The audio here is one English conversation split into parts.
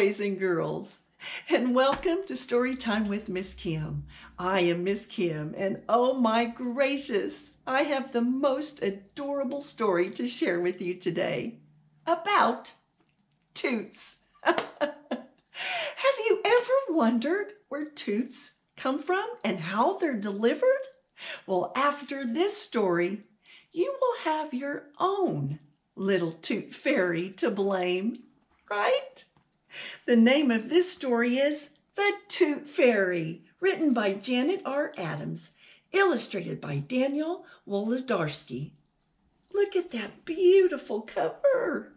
boys and girls, and welcome to Storytime with Miss Kim. I am Miss Kim, and oh my gracious, I have the most adorable story to share with you today about toots. Have you ever wondered where toots come from and how they're delivered? Well, after this story, you will have your own little Toot Fairy to blame, right? The name of this story is The Toot Fairy, written by Janet R. Adams, illustrated by Daniel Wolodarski. Look at that beautiful cover.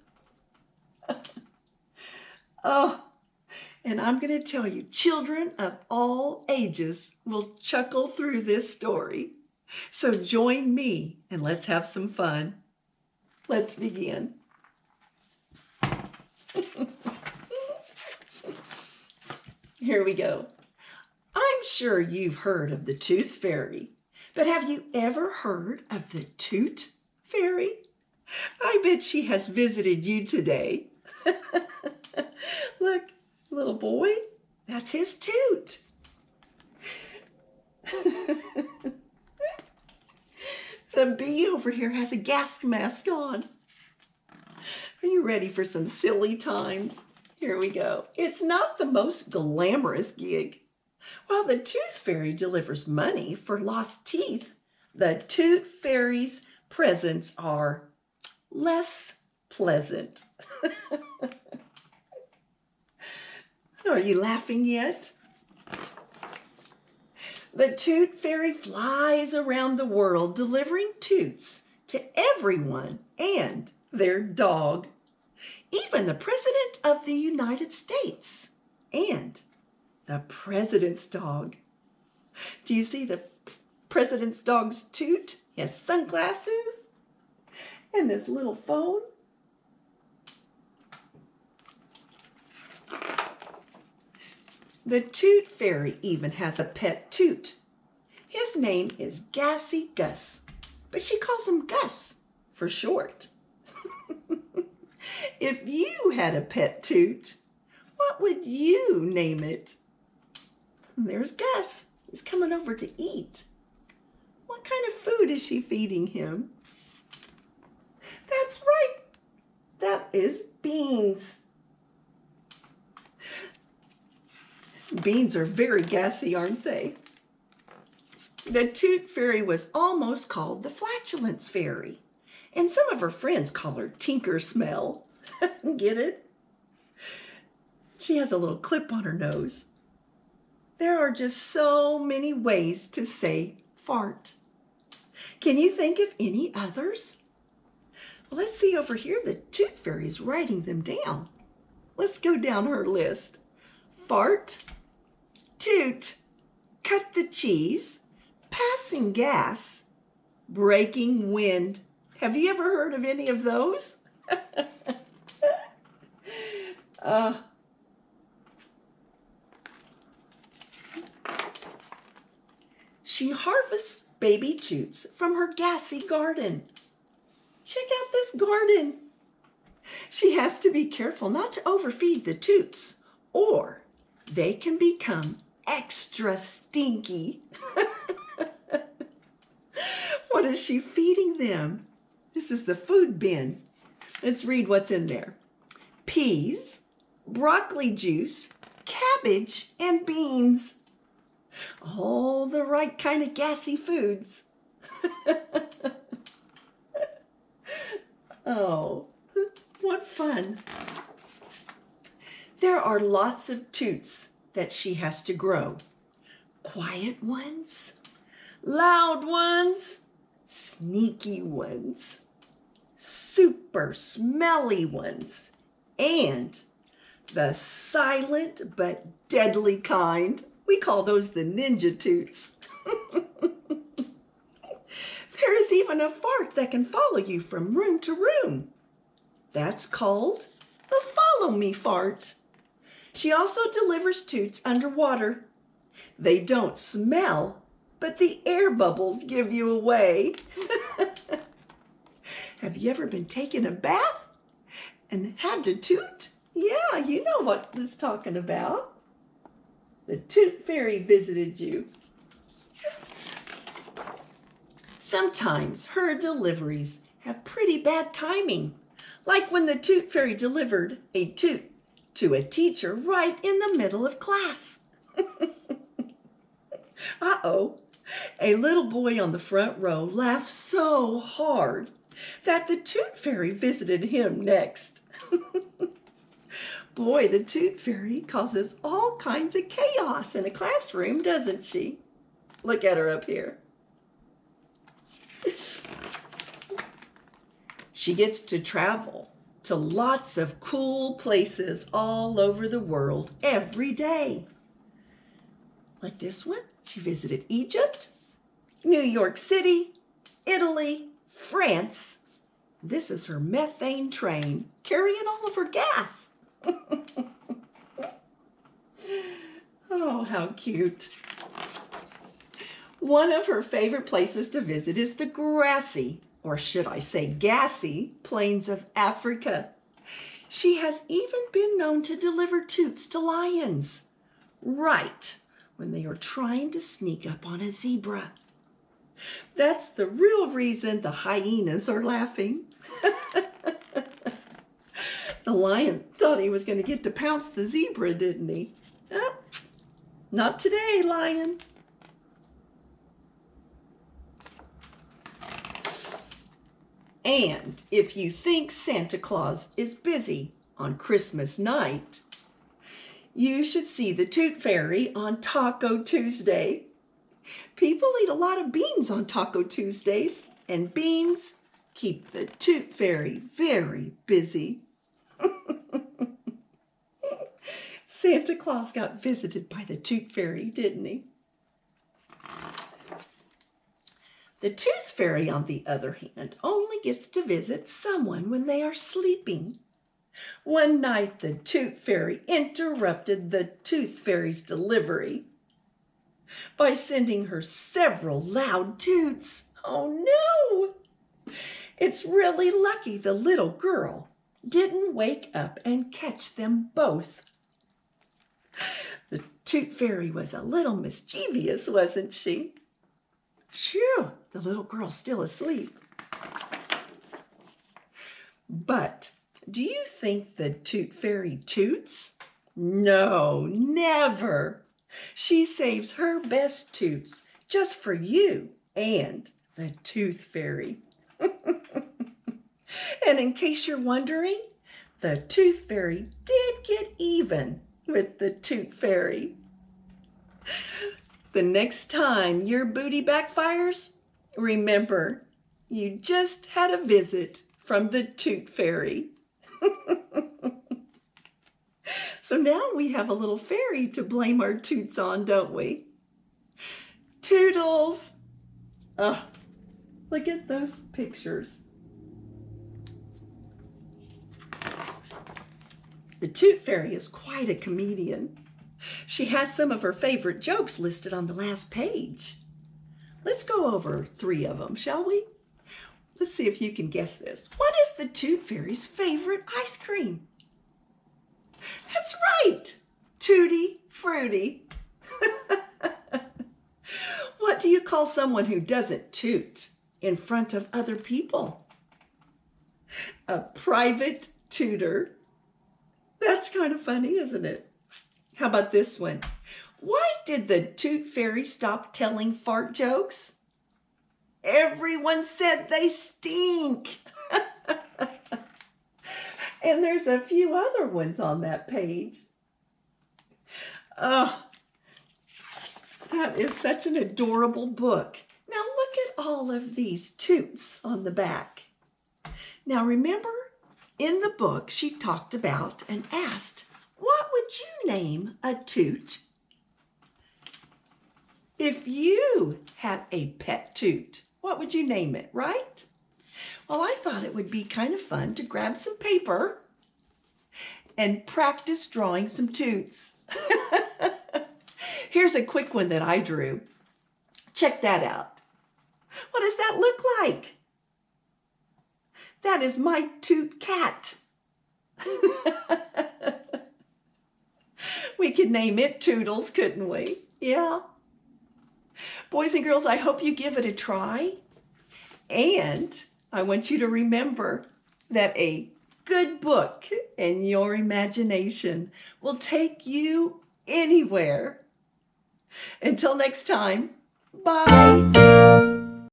Oh, and I'm going to tell you, children of all ages will chuckle through this story. So join me and let's have some fun. Let's begin. Here we go. I'm sure you've heard of the Tooth Fairy, but have you ever heard of the Toot Fairy? I bet she has visited you today. Look, little boy, that's his toot. The bee over here has a gas mask on. Are you ready for some silly times? Here we go. It's not the most glamorous gig. While the Tooth Fairy delivers money for lost teeth, the Toot Fairy's presents are less pleasant. Are you laughing yet? The Toot Fairy flies around the world delivering toots to everyone and their dog, even the President of the United States and the President's dog. Do you see the President's dog's toot? He has sunglasses and this little phone. The Toot Fairy even has a pet toot. His name is Gassy Gus, but she calls him Gus for short. If you had a pet toot, what would you name it? There's Gus. He's coming over to eat. What kind of food is she feeding him? That's right. That is beans. Beans are very gassy, aren't they? The Toot Fairy was almost called the Flatulence Fairy, and some of her friends call her Tinker Smell. Get it? She has a little clip on her nose. There are just so many ways to say fart. Can you think of any others? Well, let's see over here. The Toot Fairy is writing them down. Let's go down her list. Fart, toot, cut the cheese, passing gas, breaking wind. Have you ever heard of any of those? She harvests baby toots from her gassy garden. Check out this garden. She has to be careful not to overfeed the toots, or they can become extra stinky. What is she feeding them? This is the food bin. Let's read what's in there. Peas, broccoli juice, cabbage, and beans. All the right kind of gassy foods. Oh, what fun. There are lots of toots that she has to grow. Quiet ones, loud ones, sneaky ones, super smelly ones, and the silent but deadly kind. We call those the ninja toots. There is even a fart that can follow you from room to room. That's called the follow me fart. She also delivers toots underwater. They don't smell, but the air bubbles give you away. Have you ever been taking a bath and had to toot? Yeah, you know what this is talking about. The Toot Fairy visited you. Sometimes her deliveries have pretty bad timing, like when the Toot Fairy delivered a toot to a teacher right in the middle of class. Uh-oh, a little boy on the front row laughed so hard that the Toot Fairy visited him next. Boy, the Toot Fairy causes all kinds of chaos in a classroom, doesn't she? Look at her up here. She gets to travel to lots of cool places all over the world every day. Like this one, she visited Egypt, New York City, Italy, France. This is her methane train carrying all of her gas. Oh, how cute. One of her favorite places to visit is the grassy, or should I say gassy, plains of Africa. She has even been known to deliver toots to lions, right when they are trying to sneak up on a zebra. That's the real reason the hyenas are laughing. The lion thought he was going to get to pounce the zebra, didn't he? Oh, not today, lion. And if you think Santa Claus is busy on Christmas night, you should see the Toot Fairy on Taco Tuesday. People eat a lot of beans on Taco Tuesdays, and beans keep the Toot Fairy very busy. Santa Claus got visited by the Toot Fairy, didn't he? The Tooth Fairy, on the other hand, only gets to visit someone when they are sleeping. One night, the Toot Fairy interrupted the Tooth Fairy's delivery by sending her several loud toots. Oh no! It's really lucky the little girl didn't wake up and catch them both. The Toot Fairy was a little mischievous, wasn't she? Phew, the little girl's still asleep. But do you think the Toot Fairy toots? No, never. She saves her best toots just for you and the Tooth Fairy. And in case you're wondering, the Tooth Fairy did get even with the Toot Fairy. The next time your booty backfires, remember, you just had a visit from the Toot Fairy. So now we have a little fairy to blame our toots on, don't we? Toodles! Oh, look at those pictures. The Toot Fairy is quite a comedian. She has some of her favorite jokes listed on the last page. Let's go over 3 of them, shall we? Let's see if you can guess this. What is the Toot Fairy's favorite ice cream? That's right, Tutti Frutti. What do you call someone who doesn't toot in front of other people? A private tutor. That's kind of funny, isn't it? How about this one? Why did the Toot Fairy stop telling fart jokes? Everyone said they stink. And there's a few other ones on that page. Oh, that is such an adorable book. Now look at all of these toots on the back. Now remember, in the book she talked about and asked, what would you name a toot if you had a pet toot? What would you name it, right? Well, I thought it would be kind of fun to grab some paper and practice drawing some toots. Here's a quick one that I drew. Check that out. What does that look like? That is my toot cat. We could name it Toodles, couldn't we? Yeah. Boys and girls, I hope you give it a try. And I want you to remember that a good book and your imagination will take you anywhere. Until next time, bye.